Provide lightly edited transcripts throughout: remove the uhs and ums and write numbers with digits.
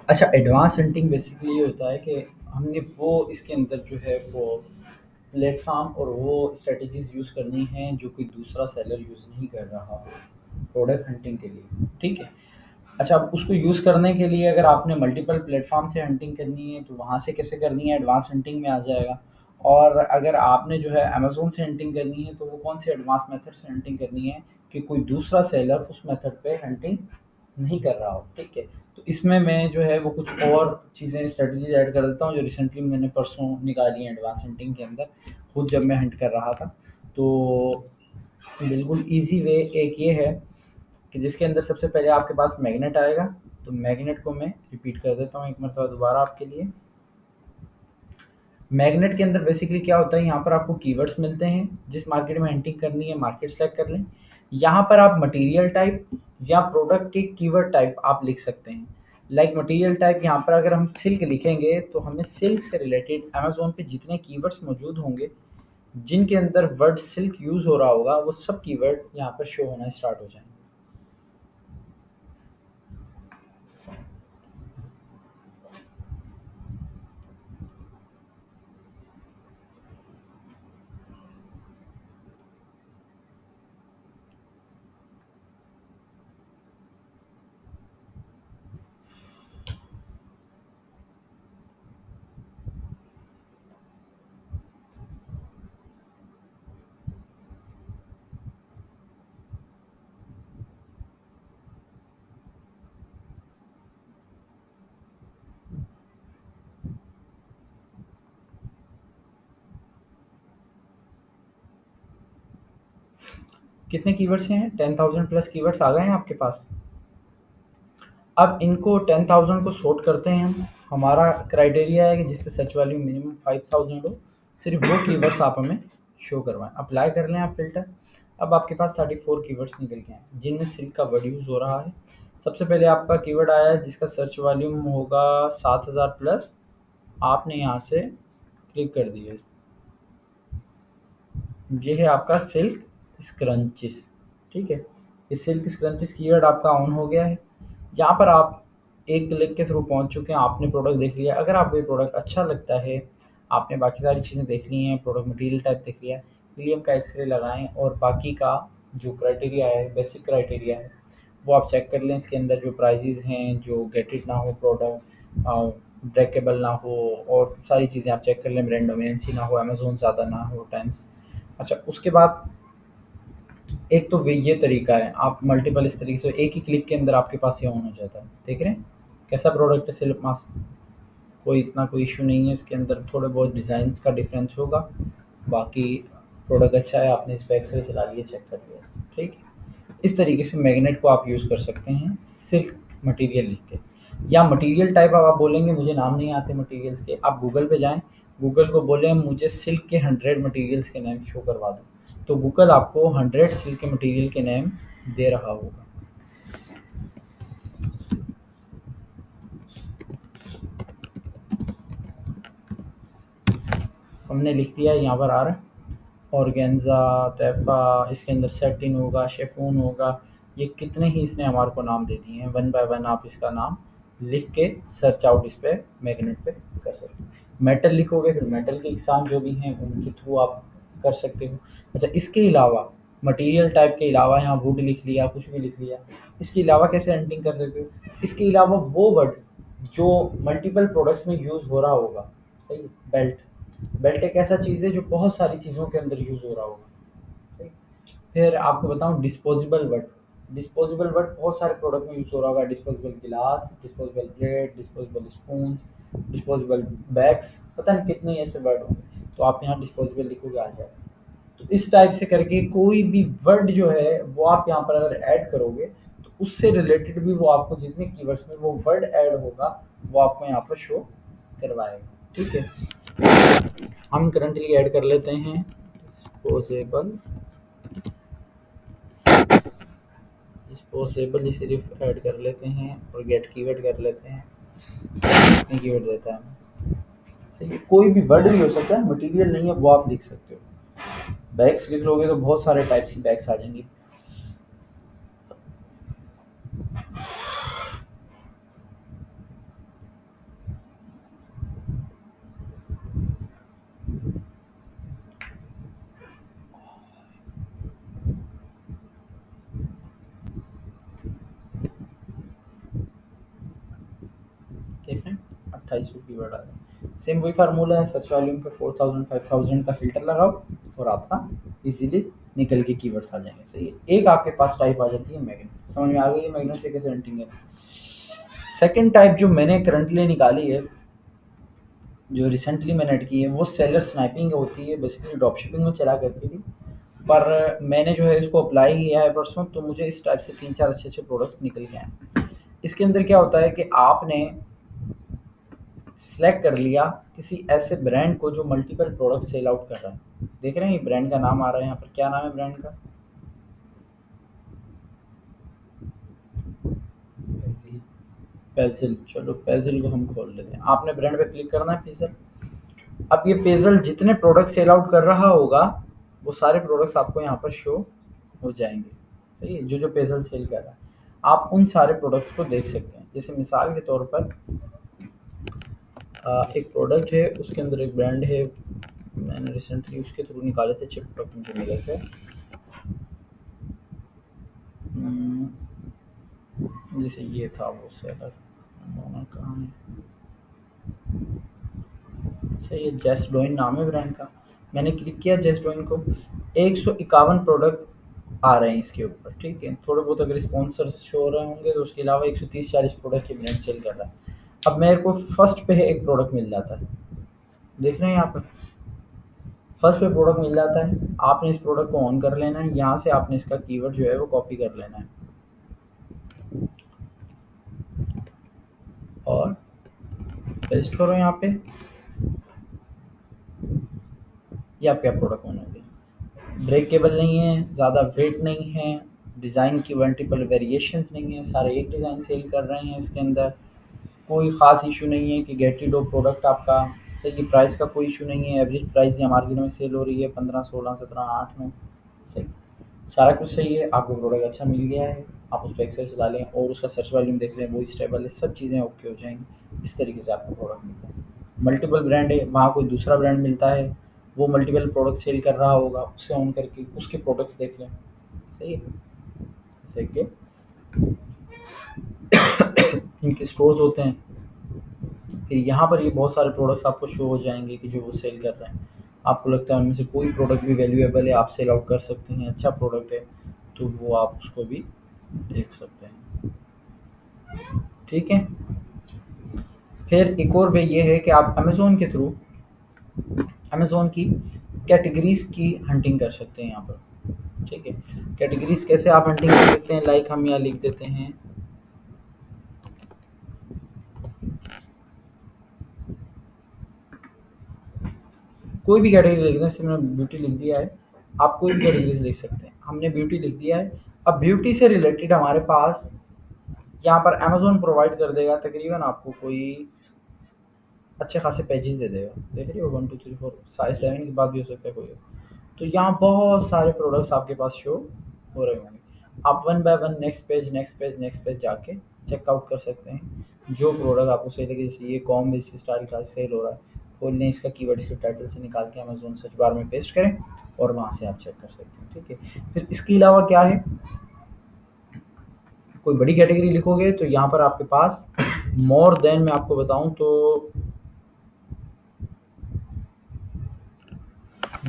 अच्छा, advance hunting basically ये होता है कि हमने वो इसके अंदर जो है वो प्लेटफॉर्म और वो स्ट्रेटजीज यूज़ करनी है जो कोई दूसरा सेलर यूज़ नहीं कर रहा हो प्रोडक्ट हंटिंग के लिए। ठीक है। अच्छा, अब उसको यूज़ करने के लिए अगर आपने मल्टीपल प्लेटफॉर्म से हंटिंग करनी है तो वहाँ से कैसे करनी है, एडवांस हंटिंग में आ जाएगा। और अगर आपने जो है अमेजोन से हंटिंग करनी है तो वो कौन से एडवांस मेथड से हंटिंग करनी है कि कोई दूसरा सेलर उस मेथड पे हंटिंग नहीं कर रहा हो। ठीक है। तो इसमें मैं जो है वो कुछ और चीज़ें स्ट्रेटजीज ऐड कर देता हूँ जो रिसेंटली मैंने परसों निकाली हैं एडवांस हंटिंग के अंदर, खुद जब मैं हंट कर रहा था। तो बिल्कुल ईजी वे एक ये है कि जिसके अंदर सबसे पहले आपके पास मैग्नेट आएगा। तो मैग्नेट को मैं रिपीट कर देता हूँ एक मरतबा दोबारा आपके लिए। मैग्नेट के अंदर बेसिकली क्या होता है, यहाँ पर आपको कीवर्ड्स मिलते हैं, जिस मार्केट में हंटिंग करनी है मार्केट सेलेक्ट कर लें। यहाँ पर आप मटेरियल टाइप या प्रोडक्ट के कीवर्ड टाइप आप लिख सकते हैं। लाइक मटेरियल टाइप यहाँ पर अगर हम सिल्क लिखेंगे तो हमें सिल्क से रिलेटेड अमेजोन पे जितने कीवर्ड्स मौजूद होंगे जिनके अंदर वर्ड सिल्क यूज़ हो रहा होगा वो सब कीवर्ड यहाँ पर शो होना स्टार्ट हो जाएंगे। कितने कीवर्ड्स हैं? 10,000 प्लस कीवर्ड्स आ गए हैं आपके पास। अब इनको 10,000 को सॉर्ट करते हैं हम। हमारा क्राइटेरिया है कि जिस पे सर्च वैल्यू मिनिमम 5,000 हो, सिर्फ वो कीवर्ड्स आप हमें शो करवाएं। अप्लाई कर लें आप फ़िल्टर। अब आपके पास 34 कीवर्ड्स निकल के आए जिनमें सिल्क का वर्ड यूज़ हो रहा है। सबसे पहले आपका कीवर्ड आया है जिसका सर्च वॉल्यूम होगा 7,000 प्लस। आपने यहाँ से क्लिक कर दिए। ये है आपका सिल्क स्क्रंचिस। ठीक है। ये सिल्क स्क्रंचिस कीवर्ड आपका ऑन हो गया है। यहाँ पर आप एक क्लिक के थ्रू पहुँच चुके हैं, आपने प्रोडक्ट देख लिया। अगर आपको ये प्रोडक्ट अच्छा लगता है, आपने बाकी सारी चीज़ें देख ली हैं, प्रोडक्ट मटेरियल टाइप देख लिया है, हीलियम का एक्सरे लगाएँ और बाकी का जो क्राइटेरिया है, बेसिक क्राइटेरिया है, वो आप चेक कर लें। इसके अंदर जो प्राइसेज़ हैं, जो गेट इट ना हो प्रोडक्ट, ब्रेकेबल ना हो और सारी चीज़ें आप चेक कर लें, ब्रांड डोमिनेंसी ना हो, अमेज़न ज़्यादा ना हो टाइम्स। अच्छा, उसके बाद एक तो वे ये तरीका है, आप मल्टीपल इस तरीके से एक ही क्लिक के अंदर आपके पास ये ऑन हो जाता है। देख रहे हैं कैसा प्रोडक्ट है सिल्क मास्क। कोई इतना कोई इशू नहीं है, इसके अंदर थोड़े बहुत डिज़ाइंस का डिफरेंस होगा, बाकी प्रोडक्ट अच्छा है। आपने इस पर एक्सरे चला लिया, चेक कर लिया। ठीक है। इस तरीके से मैग्नेट को आप यूज़ कर सकते हैं सिल्क मटेरियल लिख के। या मटेरियल टाइप अब आप बोलेंगे मुझे नाम नहीं आते मटेरियल्स के, आप गूगल पे जाएं, गूगल को बोलें मुझे सिल्क के 100 मटेरियल्स के नेम शो करवा दो, तो गूगल आपको 100 सिल्क के मटेरियल के नेम दे रहा होगा। हमने लिख दिया, यहाँ पर आ रहा है ऑर्गेन्जा, तैफा, इसके अंदर सेटिन होगा, शेफून होगा। ये कितने ही इसने हमारे को नाम दे दिए हैं। वन बाय वन आप इसका नाम लिख के सर्च आउट इस पे मैग्नेट पे कर सकते हो। मेटल लिखोगे फिर मेटल के एग्ज़ाम जो भी हैं उनके थ्रू आप कर सकते हो। अच्छा, इसके अलावा मटेरियल टाइप के अलावा यहाँ वुड लिख लिया, कुछ भी लिख लिया। इसके अलावा कैसे हंटिंग कर सकते हो? इसके अलावा वो वर्ड जो मल्टीपल प्रोडक्ट्स में यूज़ हो रहा होगा। सही। बेल्ट, बेल्ट एक ऐसा चीज़ है जो बहुत सारी चीज़ों के अंदर यूज़ हो रहा होगा। सही। फिर आपको बताऊँ डिस्पोजेबल वर्ड। डिस्पोजेबल वर्ड बहुत सारे प्रोडक्ट में यूज़ हो रहा होगा। डिस्पोजेबल गिलास, disposable plate, disposable spoon, disposable bags, पता नहीं कितने ऐसे वर्ड होंगे। तो आप यहाँ डिस्पोजेबल लिखोगे आ जाएगा। तो इस टाइप से करके कोई भी वर्ड जो है वो आप यहाँ पर अगर ऐड करोगे तो उससे रिलेटेड भी वो आपको जितने कीवर्ड्स में वो वर्ड ऐड होगा वो आपको यहाँ पर शो करवाएगा। ठीक है। हम करंटली ऐड कर लेते हैं डिस्पोजेबल। डिस्पोजेबल ही सिर्फ ऐड कर लेते हैं और गेट कीवर्ड कर लेते हैं। कितने कीवर्ड देता है हमें। सही है। कोई भी वर्ड भी हो सकता है, मटेरियल नहीं है वो आप लिख सकते हो। बैग्स लिख लोगे तो बहुत सारे टाइप्स की बैग्स आ जाएंगी। 2800 कीवर्ड आ रहे हैं। सेम वही फार्मूला है, सर्च वॉल्यूम पे 4000 5000 का फिल्टर लगाओ और आपका इजीली निकल के कीवर्ड्स आ जाएंगे। सही है, एक आपके पास टाइप आ जाती है मैग्नेट। समझ में आ गई है मैग्नेट से कैसे हंटिंग है। सेकंड टाइप जो मैंने करंटली निकाली है, जो रिसेंटली मैंने ऐड की है, वो सेलर स्नैपिंग होती है। बेसिकली ड्रॉप शिपिंग में चला करती थी, पर मैंने जो है इसको अप्लाई किया है परसों, तो मुझे इस टाइप से 3-4 अच्छे-अच्छे प्रोडक्ट्स निकल के आए। इसके अंदर क्या होता है कि आपने सिलेक्ट कर लिया किसी ऐसे ब्रांड को जो मल्टीपल प्रोडक्ट सेल आउट कर रहा है। देख रहे हैं ये ब्रांड का नाम आ रहा है यहाँ पर, क्या नाम है ब्रांड का? पेजिल। चलो पेजिल को हम खोल लेते हैं। आपने ब्रांड पे क्लिक करना है पेजिल। अब ये पेजिल जितने प्रोडक्ट सेल आउट कर रहा होगा वो सारे प्रोडक्ट्स आपको यहाँ पर शो हो जाएंगे। सही है, जो जो पेजिल सेल कर रहा है आप उन सारे प्रोडक्ट्स को देख सकते हैं। जैसे मिसाल के तौर पर एक प्रोडक्ट है, उसके अंदर एक ब्रांड है, मैंने रिसेंटली उसके थ्रू निकाले थे अच्छे प्रोडक्ट मुझे मिले थे। जैसे ये था वो सेलर, कहाँ है? अच्छा ये जेस्टडोइन नाम है ब्रांड का। मैंने क्लिक किया जेस्टडोइन को, 151 प्रोडक्ट आ रहे हैं इसके ऊपर। ठीक है, थोड़े बहुत अगर स्पॉन्सर्स शो हो रहे होंगे तो उसके अलावा 130-40 प्रोडक्ट ये ब्रांड सेल कर रहा है। अब मेरे को फर्स्ट पे एक प्रोडक्ट मिल जाता है, देख रहे हैं यहाँ पर फर्स्ट पे प्रोडक्ट मिल जाता है। आपने इस प्रोडक्ट को ऑन कर लेना है, यहाँ से आपने इसका कीवर्ड जो है वो कॉपी कर लेना है और पेस्ट करो यहाँ पे। ये आपका प्रोडक्ट ऑन हो गया। ब्रेकेबल नहीं है, ज़्यादा वेट नहीं है, डिज़ाइन की मल्टीपल वेरिएशंस नहीं है, सारे एक डिज़ाइन सेल कर रहे हैं इसके अंदर। कोई ख़ास इशू नहीं है कि गेट रीड ऑफ प्रोडक्ट आपका सही, प्राइस का कोई इशू नहीं है। एवरेज प्राइस या मार्केट में सेल हो रही है 15, 16, 17, 8 में। सही, सारा कुछ सही है। आपको प्रोडक्ट अच्छा मिल गया है, आप उस पर एक्सेस डालें और उसका सर्च वॉल्यूम देख लें, वो स्टेबल है, सब चीज़ें ओके हो जाएंगी। इस तरीके से आपको प्रोडक्ट मिलता है। मल्टीपल ब्रांड है, वहाँ कोई दूसरा ब्रांड मिलता है, वो मल्टीपल प्रोडक्ट सेल कर रहा होगा, उससे ऑन करके उसके प्रोडक्ट्स देख लें। सही है, देख के इनके स्टोर्स होते हैं, फिर यहाँ पर ये बहुत सारे प्रोडक्ट्स आपको शो हो जाएंगे कि जो वो सेल कर रहे हैं। आपको लगता है उनमें से कोई प्रोडक्ट भी वैल्यूएबल है, आप सेल आउट कर सकते हैं, अच्छा प्रोडक्ट है, तो वो आप उसको भी देख सकते हैं। ठीक है, फिर एक और वे ये है कि आप अमेज़ोन के थ्रू अमेज़ोन की कैटेगरीज की हंटिंग कर सकते हैं यहाँ पर। ठीक है, कैटेगरीज कैसे आप हंटिंग कर सकते हैं, लाइक हम यहाँ लिख देते हैं कोई भी कैटेगरी लिख दें। जैसे मैंने ब्यूटी लिख दिया है, आप कोई भी कैटेगरीज लिख सकते हैं। हमने ब्यूटी लिख दिया है। अब ब्यूटी से रिलेटेड हमारे पास यहाँ पर अमेज़न प्रोवाइड कर देगा तकरीबन आपको कोई अच्छे खासे पेजेस दे देगा। देख रही हो 1 2 3 4 साइज 7 के बाद भी हो सकता है कोई हो। तो यहाँ बहुत सारे प्रोडक्ट्स आपके पास शो हो रहे होंगे। आप one by one next page next page next page जाके चेकआउट कर सकते हैं जो प्रोडक्ट आपको सही लगे। जैसे ये कॉम इस स्टाइल का सेल हो रहा है, खोलने इसका कीवर्ड इसके टाइटल से निकाल के अमेज़न सर्च बार में पेस्ट करें और वहाँ से आप चेक कर सकते हैं। ठीक है, फिर इसके अलावा क्या है, कोई बड़ी कैटेगरी लिखोगे तो यहाँ पर आपके पास मोर देन, मैं आपको बताऊँ तो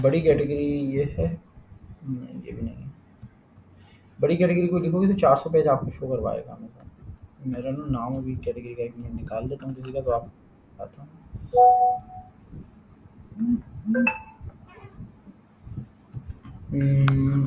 बड़ी कैटेगरी ये है, नहीं ये भी नहीं है। बड़ी कैटेगरी को लिखोगे तो 400 पेज आपको शो करवाएगा अमेज़न। मेरा ना नाम अभी कैटेगरी का एक मिनट निकाल लेता हूँ किसी का, तो आप आता हूँ। हम्म,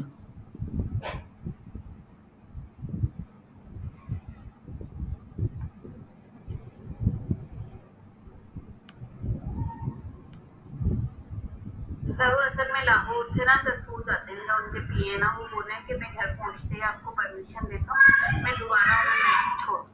सर वो असल में लाहौर से ना दसूर जाते हैं, उनके पीए ना वो बोल रहे हैं कि मैं घर पहुंचते ही आपको परमिशन देता हूँ, मैं दोबारा उन्हें मैसेज छोड़ दूँ।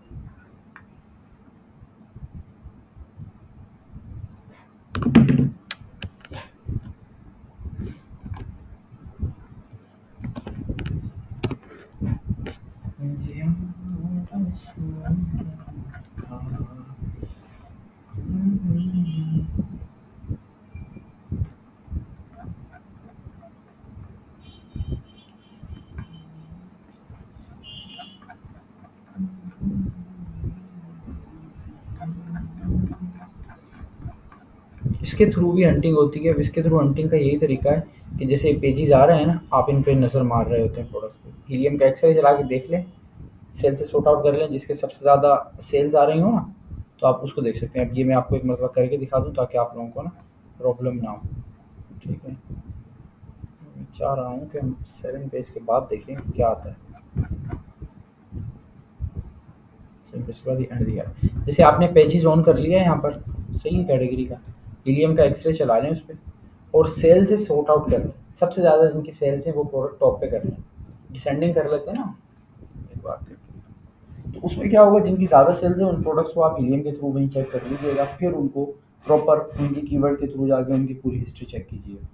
इसके थ्रू भी हंटिंग होती है। अब इसके थ्रू हंटिंग का यही तरीका है कि जैसे पेजेस आ रहे हैं ना, आप इन पे नज़र मार रहे होते हैं प्रोडक्ट्स पे, हीलियम का एक्सरे चला के देख लें, सेल से सॉर्ट आउट कर लें, जिसके सबसे ज़्यादा सेल्स आ रही हो ना, तो आप उसको देख सकते हैं। अब ये मैं आपको एक मरतबा करके दिखा दूँ ताकि आप लोगों को ना प्रॉब्लम ना हो। ठीक है, मैं चाह रहा हूँ कि हम 7 पेज के बाद देखें क्या आता है। 7 पेज के बाद ये एंड दिया है। जैसे आपने पेजेस ऑन कर लिया है यहाँ पर, सही है, कैटेगरी का हीलियम का एक्सरे चला लें उस पर, और सेल से सॉर्ट आउट कर लें। सबसे ज़्यादा जिनकी सेल्स हैं वो प्रोडक्ट टॉप पे कर लें, डिसेंडिंग कर लेते हैं ना एक बार। तो उसमें क्या होगा, जिनकी ज़्यादा सेल्स है उन प्रोडक्ट्स को आप हीलियम के थ्रू वहीं चेक कर लीजिएगा, फिर उनको प्रॉपर उनकी कीवर्ड के थ्रू जाके उनकी पूरी हिस्ट्री चेक कीजिएगा।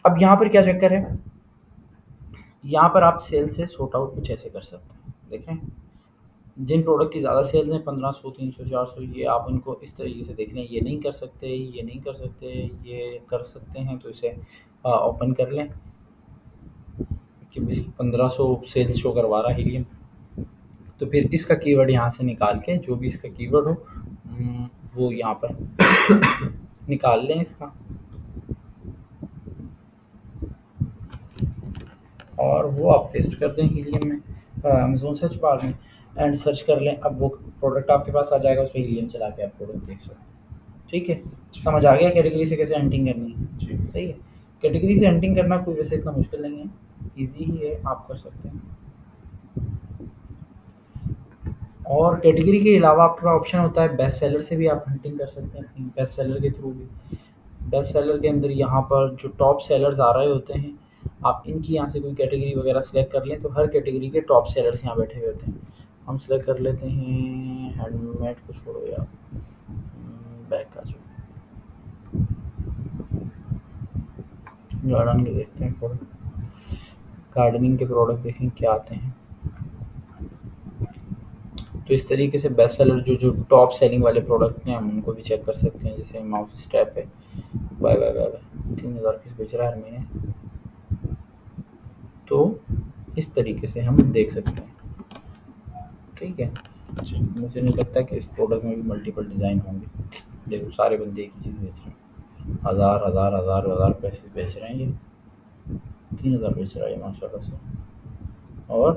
अब यहाँ पर क्या चक्कर है, यहाँ पर आप सेल से सॉर्ट आउट कुछ ऐसे कर सकते हैं। देखें, जिन प्रोडक्ट की ज़्यादा सेल्स हैं 1500 300 400, ये आप उनको इस तरीके से देख लें, ये नहीं कर सकते, ये नहीं कर सकते, ये कर सकते हैं, तो इसे ओपन कर लें कि इसकी 1500 सेल्स शो करवा रहा है हीलियम। तो फिर इसका कीवर्ड यहाँ से निकाल के, जो भी इसका कीवर्ड हो वो यहाँ पर निकाल लें इसका, और वो आप पेस्ट कर दें हीलियम में, अमेज़न सर्च बार में, एंड सर्च कर लें। अब वो प्रोडक्ट आपके पास आ जाएगा, उस पर हीलियम चला के आप प्रोडक्ट देख सकते हैं। ठीक है, समझ आ गया कैटेगरी से कैसे हंटिंग करनी है? जी। सही है, कैटेगरी से हंटिंग करना कोई वैसे इतना मुश्किल नहीं है, ईजी ही है, आप कर सकते हैं। और कैटेगरी के अलावा आपका ऑप्शन होता है बेस्ट सेलर से भी आप हंटिंग कर सकते हैं, बेस्ट सेलर के थ्रू भी। बेस्ट सेलर के अंदर यहाँ पर जो टॉप सेलर्स आ रहे होते हैं, आप इनकी यहाँ से कोई कैटेगरी वगैरह सेलेक्ट कर लें, तो हर कैटेगरी के टॉप सेलर्स यहाँ बैठे हुए होते हैं। हम सेलेक्ट कर लेते हैं हैंडमेड को, छोड़ो यार, बैक का जो गार्डन के देखते हैं प्रोडक्ट, गार्डनिंग के प्रोडक्ट देखें क्या आते हैं। तो इस तरीके से बेस्ट सेलर जो टॉप सेलिंग वाले प्रोडक्ट हैं हम उनको भी चेक कर सकते हैं। जैसे माउस स्टेप है, बाय बाय बाय बाय 3000 पीस बेच रहा है हर महीने, तो इस तरीके से हम देख सकते हैं। ठीक है, मुझे नहीं लगता कि इस प्रोडक्ट में भी मल्टीपल डिज़ाइन होंगे। देखो सारे बंदे एक ही चीज़ बेच रहे हैं, हज़ार हज़ार हज़ार हज़ार पैसे बेच रहे हैं, ये 3000 बेच रहा है माशाल्लाह से, और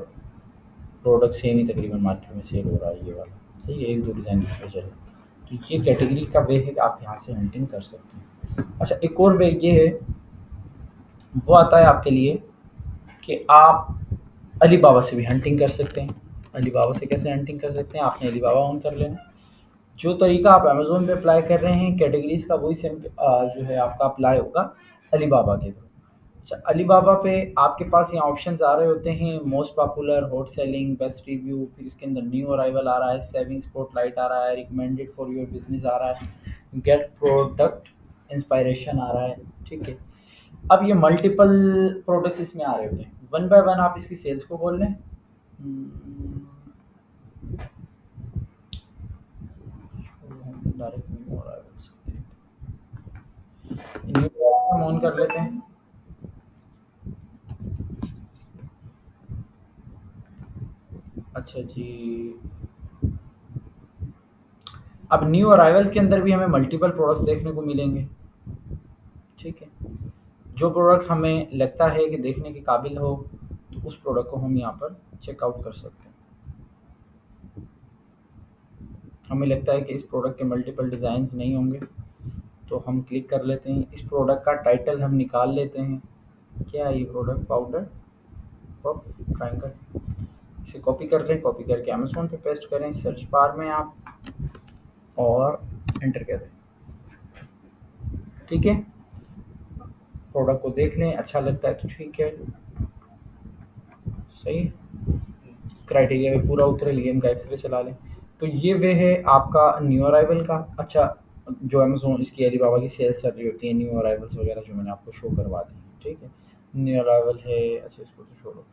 प्रोडक्ट सेम ही तकरीबन मार्केट में सेल हो रहा है ये वाला। ठीक है, एक दो डिज़ाइन दूसरे चले, तो ये कैटेगरी का वे है कि आप यहाँ से हंटिंग कर सकते हैं। अच्छा, एक और वे ये है, वो आता है आपके लिए कि आप अलीबाबा से भी हंटिंग कर सकते हैं। अलीबाबा से कैसे हंटिंग कर सकते हैं, आपने अलीबाबा ऑन कर लेना। जो तरीका आप अमेज़न पे अप्लाई कर रहे हैं कैटेगरीज़ का, वही सेम जो है आपका अप्लाई होगा अलीबाबा के थ्रू। अच्छा, अलीबाबा पे आपके पास यहाँ ऑप्शंस आ रहे होते हैं, most popular, hot selling, best review, फिर इसके अंदर न्यू अराइवल आ रहा है, सेविंग स्पॉटलाइट आ रहा है, रिकमेंडेड फॉर योर बिजनेस आ रहा है, गेट प्रोडक्ट इंस्पायरेशन आ रहा है। ठीक है, अब ये मल्टीपल प्रोडक्ट्स इसमें आ रहे होते हैं, वन बाय वन आप इसकी सेल्स को खोल लें। डायरेक्ट न्यू अराइवल्स हम ऑन कर लेते हैं। अच्छा जी, अब न्यू अराइवल के अंदर भी हमें मल्टीपल प्रोडक्ट्स देखने को मिलेंगे। ठीक है, जो प्रोडक्ट हमें लगता है कि देखने के काबिल हो, तो उस प्रोडक्ट को हम यहाँ पर चेकआउट कर सकते हैं। हमें लगता है कि इस प्रोडक्ट के मल्टीपल डिज़ाइंस नहीं होंगे, तो हम क्लिक कर लेते हैं। इस प्रोडक्ट का टाइटल हम निकाल लेते हैं, क्या है ये प्रोडक्ट, पाउडर पफ ट्रायंगल। इसे कॉपी कर लें, कॉपी करके अमेज़न पे पेस्ट करें सर्च बार में आप, और एंटर करें। ठीक है, प्रोडक्ट को देख लें, अच्छा लगता है तो ठीक है, सही क्राइटेरिया में पूरा उतरे, हीलियम का एक्सरे चला लें। तो ये वे है आपका न्यू अराइवल का। अच्छा, जो अमेज़न इसकी अलीबाबा की सेल्स चल रही होती है, न्यू अराइवल्स वगैरह जो मैंने आपको शो करवा दी। ठीक है, न्यू अराइवल है, अच्छा इसको तो छोड़ो,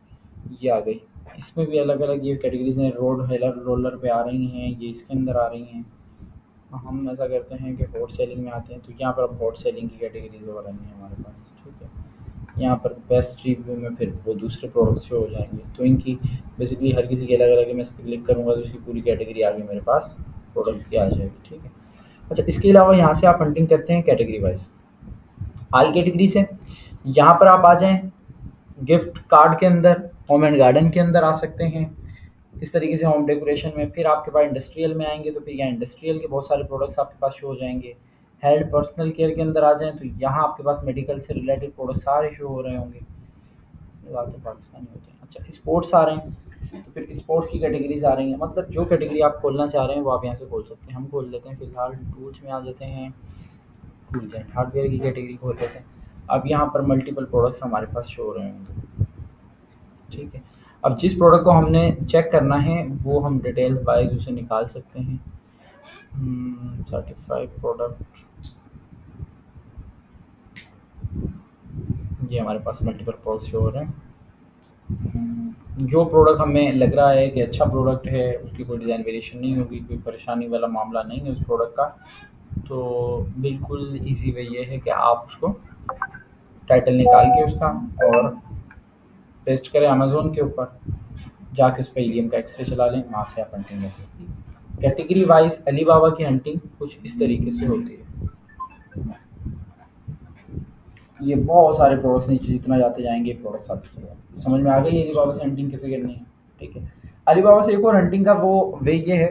ये आ गई। इसमें भी अलग अलग ये कैटेगरीज हैं, रोड हेलर रोलर पे आ रही हैं, ये इसके अंदर आ रही हैं। हम ऐसा करते हैं कि हॉट सेलिंग में आते हैं, तो यहाँ पर अब हॉट सेलिंग की कैटेगरीज हो रही हैं हमारे पास। ठीक है, यहाँ पर बेस्ट रिव्यू में फिर वो दूसरे प्रोडक्ट्स शो हो जाएंगे। तो इनकी बेसिकली हर किसी की अलग अलग है, मैं इस पर क्लिक करूँगा तो इसकी पूरी कैटेगरी आगे मेरे पास प्रोडक्ट्स की आ जाएगी। ठीक है। अच्छा, इसके अलावा यहाँ से आप हंटिंग करते हैं कैटेगरी वाइज, ऑल कैटेगरीज है। यहाँ पर आप आ जाएं गिफ्ट कार्ड के अंदर, होम एंड गार्डन के अंदर आ सकते हैं इस तरीके से, होम डेकोरेशन में। फिर आपके पास इंडस्ट्रियल में आएंगे तो फिर यहाँ इंडस्ट्रियल के बहुत सारे प्रोडक्ट्स आपके पास शो हो जाएंगे। हेल्थ पर्सनल केयर के अंदर आ जाएं तो यहाँ आपके पास मेडिकल से रिलेटेड प्रोडक्ट सारे शो हो रहे होंगे, ज़्यादातर पाकिस्तानी होते हैं। अच्छा, स्पोर्ट्स आ रहे हैं तो फिर स्पोर्ट्स की कैटेगरीज आ रही हैं, मतलब जो कैटेगरी आप खोलना चाह रहे हैं वो आप यहाँ से खोल सकते हैं। हम खोल लेते हैं फिलहाल टूल्स में आ जाते हैं, टूल्स एंड हार्डवेयर की कैटेगरी खोल लेते हैं। अब यहाँ पर मल्टीपल प्रोडक्ट्स हमारे पास शो हो रहे होंगे। ठीक है। अब जिस प्रोडक्ट को हमने चेक करना है वो हम डिटेल्स वाइज उसे निकाल सकते हैं। सर्टिफाइड प्रोडक्ट, ये हमारे पास मल्टीपल प्रोडक्ट्स शो हो रहे हैं। जो प्रोडक्ट हमें लग रहा है कि अच्छा प्रोडक्ट है, उसकी कोई डिज़ाइन वेरिएशन नहीं होगी, कोई परेशानी वाला मामला नहीं है उस प्रोडक्ट का, तो बिल्कुल ईजी वे ये है कि आप उसको टाइटल निकाल के उसका और पेस्ट करें अमेज़न के ऊपर, जाके उस पर ईलियम का एक्सरे चला लें, वहाँ से आप हंटिंग कर सकते हैं। कैटेगरी वाइज अलीबाबा की हंटिंग कुछ इस तरीके से होती है। ये बहुत सारे प्रोडक्ट्स नीचे जितना जाते जाएंगे प्रोडक्ट्स आते चले जाएंगे। समझ में आ गई अलीबाबा से हंटिंग कैसे करनी है। ठीक है। अलीबाबा से एक और हंटिंग का वो वे ये है,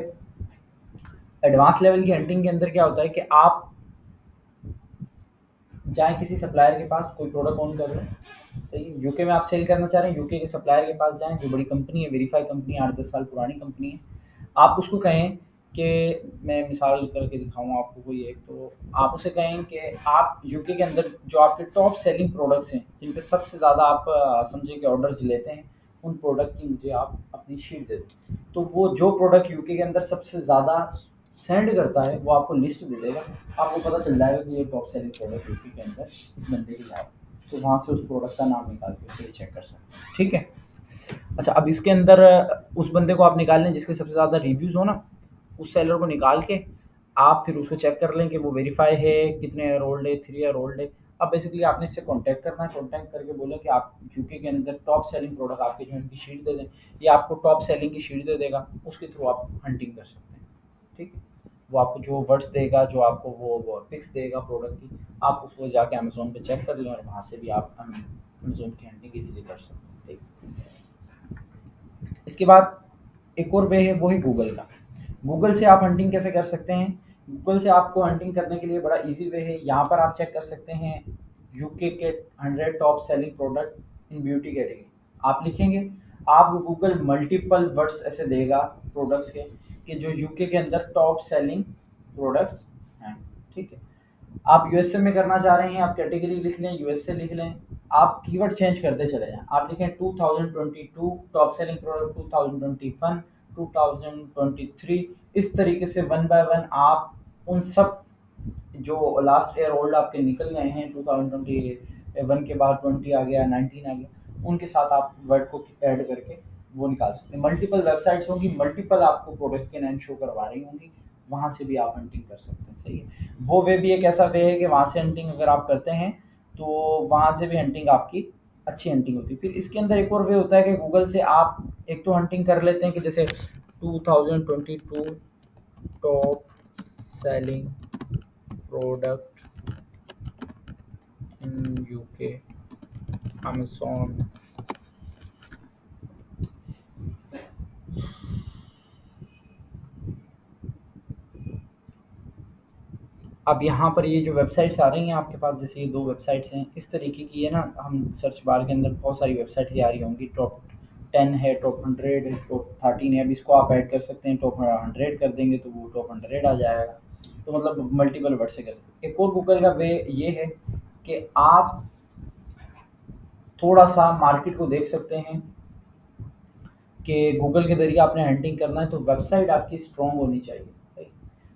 एडवांस लेवल की हंटिंग के अंदर क्या होता है कि आप जाएँ किसी सप्लायर के पास, कोई प्रोडक्ट ऑन कर रहे हैं, सही है, यूके में आप सेल करना चाह रहे हैं, यूके के सप्लायर के पास जाएँ, जो बड़ी कंपनी है, वेरीफाई कंपनी है, 8-10 साल पुरानी कंपनी है। आप उसको कहें कि मैं मिसाल करके दिखाऊँ आपको कोई एक, तो आप उसे कहें कि आप यूके के अंदर जो आपके टॉप सेलिंग प्रोडक्ट्स हैं, जिन पे सबसे ज़्यादा आप समझिए कि ऑर्डर्स लेते हैं, उन प्रोडक्ट की मुझे आप अपनी शीट दे दें। तो वो जो प्रोडक्ट यूके के अंदर सबसे ज़्यादा सेंड करता है वो आपको लिस्ट दे देगा, आपको पता चल जाएगा कि ये टॉप सेलिंग प्रोडक्ट यूके के अंदर इस बंदे की है, तो वहाँ से उस प्रोडक्ट का नाम निकाल के उसे चेक कर सकते हैं। ठीक है। अच्छा, अब इसके अंदर उस बंदे को आप निकाल लें जिसके सबसे ज़्यादा रिव्यूज़ हो ना, उस सेलर को निकाल के आप फिर उसको चेक कर लें कि वो वेरीफाई है, कितने ईयर ओल्ड है, 3 ईयर ओल्ड है। अब बेसिकली आपने इससे कॉन्टैक्ट करना है, कॉन्टैक्ट करके बोले कि आप यूके के अंदर टॉप सेलिंग प्रोडक्ट आपके जो इनकी शीट दे दें, ये आपको टॉप सेलिंग की शीट दे देगा, उसके थ्रू आप हंटिंग कर सकते हैं। ठीक है। वो आपको जो वर्ड्स देगा, जो आपको वो पिक्स देगा प्रोडक्ट की, आप उसको जाके अमेज़न पे चेक कर लें और वहाँ से भी आप अमेज़न की हंटिंग ईज़िली कर सकते हैं। ठीक। इसके बाद एक और वे है, वो है गूगल का। गूगल से आप हंटिंग कैसे कर सकते हैं? गूगल से आपको हंटिंग करने के लिए बड़ा ईज़ी वे है, यहाँ पर आप चेक कर सकते हैं यूके के 100 top selling product in beauty category. आप लिखेंगे, आपको गूगल मल्टीपल वर्ड्स ऐसे देगा प्रोडक्ट्स के कि जो यूके के अंदर टॉप सेलिंग प्रोडक्ट्स हैं। ठीक है। आप यूएसए में करना चाह रहे हैं, आप कैटेगरी लिख लें, यूएसए लिख लें, आप कीवर्ड चेंज करते चले जाएं। आप लिखें 2022 टॉप सेलिंग प्रोडक्ट, 2021, 2023, इस तरीके से वन बाय वन आप उन सब जो लास्ट ईयर ओल्ड आपके निकल गए हैं, 2021 के बाद 20 आ गया, 19 आ गया, उनके साथ आप वर्ड को ऐड करके वो निकाल सकते हैं। मल्टीपल वेबसाइट्स होंगी, मल्टीपल आपको प्रोडक्ट्स के नाम शो करवा रही होंगी, वहाँ से भी आप हंटिंग कर सकते हैं। सही है। वो वे भी एक ऐसा वे है कि वहाँ से हंटिंग अगर आप करते हैं तो वहाँ से भी हंटिंग आपकी अच्छी हंटिंग होती है। फिर इसके अंदर एक और वे होता है कि गूगल से आप एक तो हंटिंग कर लेते हैं कि जैसे 2022 top selling product in UK Amazon. अब यहाँ पर ये जो वेबसाइट्स आ रही हैं आपके पास, जैसे ये 2 वेबसाइट्स हैं, इस तरीके की है ना, हम सर्च बार के अंदर बहुत सारी वेबसाइट्स आ रही होंगी, टॉप 10 है, टॉप 100 है, टॉप 13 है। अब इसको आप ऐड कर सकते हैं, टॉप 100 कर देंगे तो वो टॉप 100 आ जाएगा। तो मतलब मल्टीपल वर्ड से कर सकते हैं। एक और गूगल का वे ये है कि आप थोड़ा-सा मार्केट को देख सकते हैं कि गूगल के ज़रिए आपने हंटिंग करना है तो वेबसाइट आपकी स्ट्रॉन्ग होनी चाहिए। सही।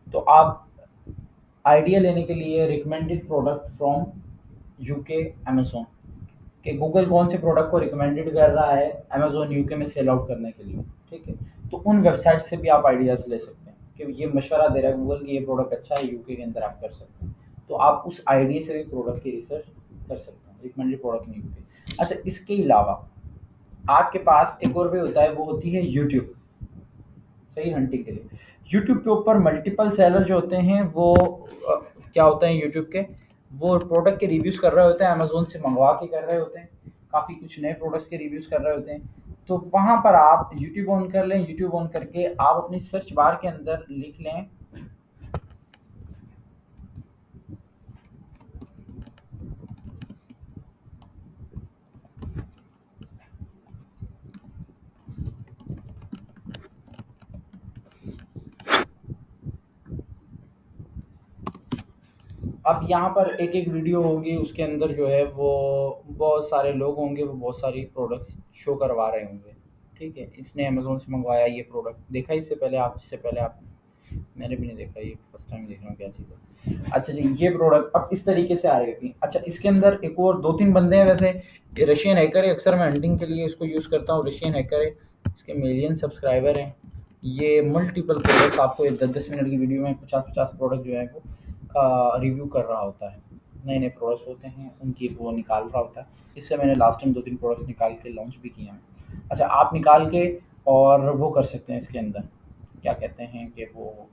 तो आप आइडिया लेने के लिए recommended product from UK Amazon, कि गूगल कौन से प्रोडक्ट को रिकमेंडेड कर रहा है अमेज़न यूके में सेल आउट करने के लिए। ठीक है। तो उन वेबसाइट से भी आप आइडियाज़ ले सकते हैं कि ये मशवरा दे रहा है गूगल कि ये प्रोडक्ट अच्छा है, यूके के अंदर आप कर सकते हैं। तो आप उस आइडिया से भी प्रोडक्ट की रिसर्च कर सकते हैं। रिकमेंडेड प्रोडक्ट नहीं होते। अच्छा, इसके अलावा आपके पास एक और वे होता है, वो होती है यूट्यूब, सही हंटिंग के लिए। यूट्यूब के ऊपर मल्टीपल सेलर जो होते हैं वो क्या होते हैं यूट्यूब के, वो प्रोडक्ट के रिव्यूज़ कर रहे होते हैं, अमेज़न से मंगवा के कर रहे होते हैं, काफ़ी कुछ नए प्रोडक्ट्स के रिव्यूज़ कर रहे होते हैं। तो वहाँ पर आप यूट्यूब ऑन कर लें, यूट्यूब ऑन करके आप अपनी सर्च बार के अंदर लिख लें अब यहाँ पर एक-एक वीडियो होगी, उसके अंदर जो है वो बहुत सारे लोग होंगे, वो बहुत सारी प्रोडक्ट्स शो करवा रहे होंगे, ठीक है? इसने अमेज़न से मंगवाया ये प्रोडक्ट, देखा इससे पहले आप, इससे पहले आप, मैंने भी नहीं देखा, ये फर्स्ट टाइम देख रहा हूँ क्या चीज़ है। अच्छा जी, ये प्रोडक्ट अब इस तरीके से आ रही होगी। अच्छा, इसके अंदर एक और 2-3 बंदे हैं वैसे, रशियन हैकर है, अक्सर मैं हंटिंग के लिए इसको यूज़ करता हूँ, रशियन हैकर है, इसके मिलियन सब्सक्राइबर हैं। ये मल्टीपल प्रोडक्ट्स आपको 10-10 मिनट की वीडियो में 50-50 प्रोडक्ट जो है वो रिव्यू कर रहा होता है। नए-नए प्रोडक्ट्स होते हैं, उनकी वो निकाल रहा होता है। इससे मैंने लास्ट टाइम 2-3 प्रोडक्ट्स निकाल के लॉन्च भी किए हैं। अच्छा, आप निकाल के और वो कर सकते हैं इसके अंदर, क्या कहते हैं कि वो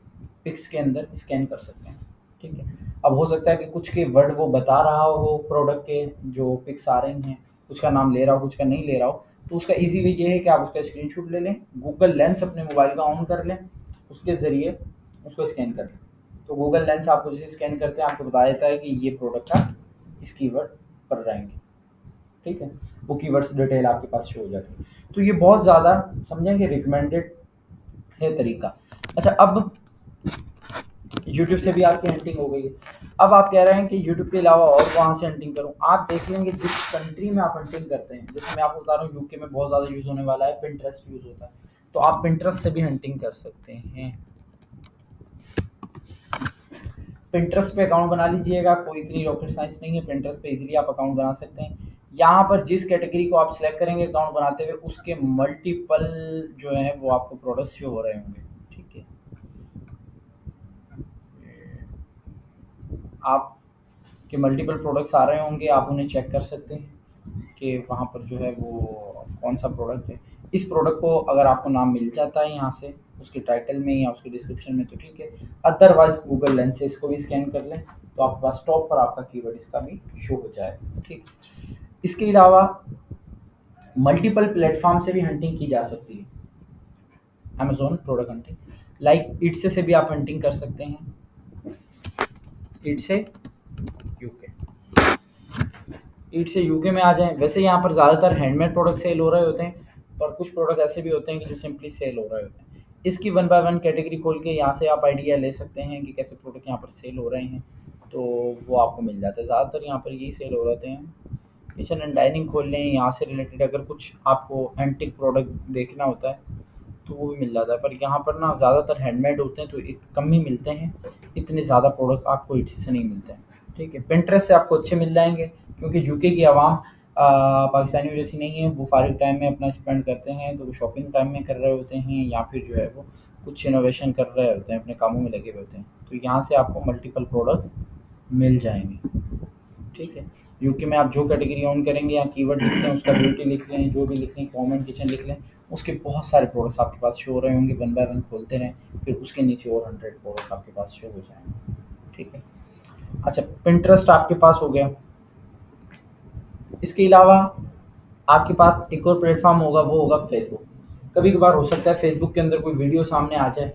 पिक्स के अंदर स्कैन कर सकते हैं, ठीक है? अब हो सकता है कि कुछ के वर्ड वो बता रहा हो प्रोडक्ट के, जो पिक्स आ रही हैं, कुछ का नाम ले रहा हो, कुछ का नहीं ले रहा हो, तो उसका ईज़ी वे ये है कि आप उसका स्क्रीनशॉट ले लें, गूगल लेंस अपने मोबाइल का ऑन कर लें, उसके ज़रिए उसको स्कैन कर लें। तो गूगल लेंस आपको जैसे स्कैन करते हैं, आपको बता देता है कि ये प्रोडक्ट का इस कीवर्ड पर रहेंगे, ठीक है? वो कीवर्ड्स डिटेल आपके पास शो हो जाती है। तो ये बहुत ज़्यादा समझेंगे रिकमेंडेड है तरीका। अच्छा, अब यूट्यूब से भी आपकी हंटिंग हो गई है। अब आप कह रहे हैं कि यूट्यूब के अलावा और कहाँ से हंटिंग करूँ? आप देख लेंगे जिस कंट्री में आप हंटिंग करते हैं, जैसे मैं आपको बता रहा हूँ यूके में बहुत ज़्यादा यूज़ होने वाला है, पिंटरेस्ट यूज़ होता है। तो आप पिंटरेस्ट से भी हंटिंग कर सकते हैं। पिंटरेस्ट पे अकाउंट बना लीजिएगा, कोई इतनी रॉकेट साइंस नहीं है, पिंटरेस्ट पे इजीली आप अकाउंट बना सकते हैं। यहाँ पर जिस कैटेगरी को आप सिलेक्ट करेंगे अकाउंट बनाते हुए, उसके मल्टीपल जो है वो आपको प्रोडक्ट्स शो हो रहे होंगे, ठीक है? आपके मल्टीपल प्रोडक्ट्स आ रहे होंगे, आप उन्हें चेक कर सकते हैं कि वहाँ पर जो है वो कौन सा प्रोडक्ट है। इस प्रोडक्ट को अगर आपको नाम मिल जाता है यहाँ से उसके टाइटल में या उसके डिस्क्रिप्शन में तो ठीक है, अदरवाइज गूगल लेंस से इसको भी स्कैन कर लें तो आपके पास टॉप पर आपका कीवर्ड इसका भी शो हो जाएगा, ठीक। इसके अलावा मल्टीपल प्लेटफॉर्म से भी हंटिंग की जा सकती है, Amazon product hunting, like it's से भी आप हंटिंग कर सकते हैं। इट्स से यूके, ईट से यूके में आ जाएँ। वैसे यहाँ पर ज़्यादातर हैंडमेड प्रोडक्ट सेल हो रहे होते हैं, पर कुछ प्रोडक्ट ऐसे भी होते हैं कि जो सिंपली सेल हो रहे होते हैं। इसकी वन बाय वन कैटेगरी खोल के यहाँ से आप आइडिया ले सकते हैं कि कैसे प्रोडक्ट यहाँ पर सेल हो रहे हैं, तो वो आपको मिल जाता है। ज़्यादातर यहाँ पर यही सेल हो रहे होते हैं। किचन एंड डाइनिंग खोल लें, यहाँ से रिलेटेड अगर कुछ आपको एंटीक प्रोडक्ट देखना होता है, तो वो भी मिल जाता है। पर यहाँ पर ना ज़्यादातर हैंडमेड होते हैं, तो कम ही मिलते हैं, इतने ज़्यादा प्रोडक्ट आपको इट्सी से नहीं मिलते हैं, ठीक है। पिंटरेस्ट से आपको अच्छे मिल जाएंगे, क्योंकि यूके की आवाम पाकिस्तानियों जैसी नहीं है, वो फारिग टाइम में अपना स्पेंड करते हैं, तो वो शॉपिंग टाइम में कर रहे होते हैं या फिर जो है वो कुछ इनोवेशन कर रहे होते हैं, अपने कामों में लगे हुए होते हैं। तो यहाँ से आपको मल्टीपल प्रोडक्ट्स मिल जाएंगे, ठीक है। यूके में आप जो कैटेगरी ऑन करेंगे या कीवर्ड लिख लें, उसका ब्यूटी लिख लें, जो भी लिख लें, कॉमन किचन लिख लें, उसके बहुत सारे प्रोडक्ट्स आपके पास शो हो रहे होंगे, वन बाय वन खोलते रहें, फिर उसके नीचे और 100 प्रोडक्ट आपके पास शो हो जाएंगे, ठीक है। अच्छा, पिंटरेस्ट आपके पास हो गया। इसके अलावा आपके पास एक और प्लेटफॉर्म होगा, वो होगा फेसबुक। कभी कभार हो सकता है फेसबुक के अंदर कोई वीडियो सामने आ जाए,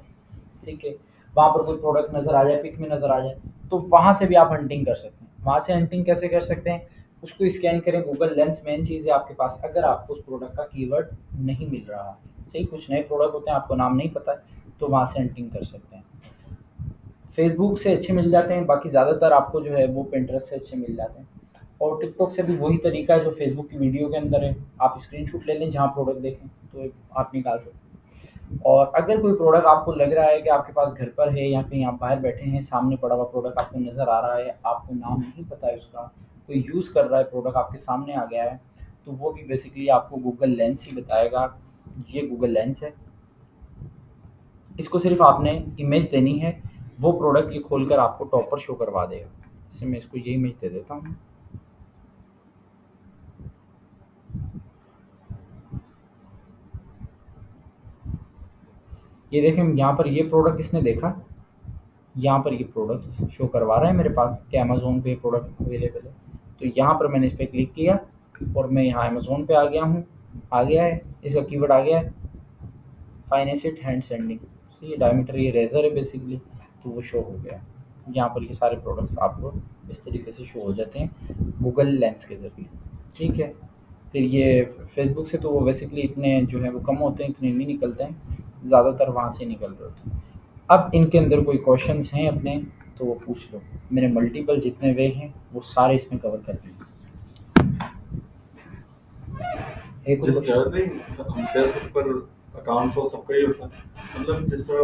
ठीक है, वहाँ पर कोई प्रोडक्ट नज़र आ जाए, पिक में नज़र आ जाए, तो वहाँ से भी आप हंटिंग कर सकते हैं। वहाँ से हंटिंग कैसे कर सकते हैं? उसको स्कैन करें, गूगल लेंस मेन चीज़ है आपके पास। अगर आपको उस प्रोडक्ट का कीवर्ड नहीं मिल रहा है, सही, कुछ नए प्रोडक्ट होते हैं आपको नाम नहीं पता है, तो वहाँ से हंटिंग कर सकते हैं। फेसबुक से अच्छे मिल जाते हैं, बाकी ज़्यादातर आपको जो है वो पिंटरेस्ट से अच्छे मिल जाते हैं। और टिकटॉक से भी वही तरीका है जो फेसबुक की वीडियो के अंदर है, आप स्क्रीनशॉट ले लें, जहाँ प्रोडक्ट देखें तो आप निकाल सकते हैं। और अगर कोई प्रोडक्ट आपको लग रहा है कि आपके पास घर पर है या कहीं आप बाहर बैठे हैं, सामने पड़ा हुआ प्रोडक्ट आपको नज़र आ रहा है, आपको नाम नहीं पता है उसका, कोई यूज़ कर रहा है, प्रोडक्ट आपके सामने आ गया है, तो वो भी बेसिकली आपको गूगल लेंस ही बताएगा। ये गूगल लेंस है, इसको सिर्फ आपने इमेज देनी है, वो प्रोडक्ट ये खोलकर आपको टॉप पर शो करवा देगा। जैसे मैं इसको ये इमेज दे देता हूँ, ये देखें यहाँ पर ये प्रोडक्ट किसने देखा, यहाँ पर ये प्रोडक्ट्स शो करवा रहा है मेरे पास कि अमेज़न पे प्रोडक्ट अवेलेबल है। तो यहाँ पर मैंने इस पे क्लिक किया और मैं यहाँ अमेज़न पे आ गया हूँ, आ गया है, इसका कीवर्ड आ गया है फाइनेंसिट हैंड सेंडिंग। सी ये डायमीटर ये रेजर है बेसिकली, तो वो शो हो गया। यहाँ पर ये सारे प्रोडक्ट्स आपको इस तरीके से शो हो जाते हैं गूगल लेंस के ज़रिए, ठीक है। फिर ये फेसबुक से तो वो बेसिकली इतने जो है वो कम होते हैं, इतने नहीं निकलते हैं, ज़्यादातर वहाँ से निकल रहे होते हैं। अब इनके अंदर कोई क्वेश्चंस हैं अपने तो वो पूछ लो, मैंने मल्टीपल जितने वे हैं वो सारे इसमें कवर कर दिए। एक और जिस क्वेश्चन तरह नहीं, हम फेसबुक पर अकाउंट तो सबका ही होता है, मतलब जिस तरह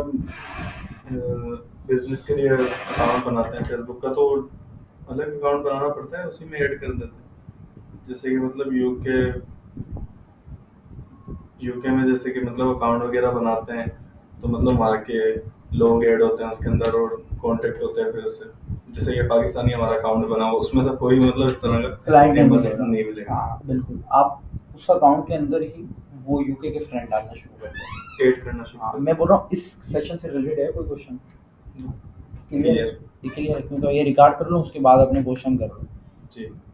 बिजनेस के लिए अकाउंट बनाते हैं फेसबुक का, तो अलग अकाउंट बनाना पड़ता है, उसी में ऐड कर देते हैं। जैसे कि मतलब यूके में जैसे कि मतलब अकाउंट वगैरह बनाते हैं, तो मतलब वहाँ के लोग ऐड होते हैं उसके अंदर और कांटेक्ट होते हैं फिर उससे। जैसे कि पाकिस्तानी हमारा अकाउंट बना हुआ, उसमें तो कोई मतलब इस तरह का क्लाइंट नहीं मेंबरशिप मिलेगा। नहीं मिलेगा। हाँ बिल्कुल, आप उस अकाउंट के अंदर ही वो यूके के फ्रेंड डालना शुरू कर दें। ऐड करना शुरू हाँ कर मैं बोल रहा हूँ इस सेक्शन से रिलेटेड है कोई क्वेश्चन क्लियर? क्लियर ये क्लियर है, क्योंकि ये रिकॉर्ड कर लो उसके बाद अपने क्वेश्चन कर लो। जी।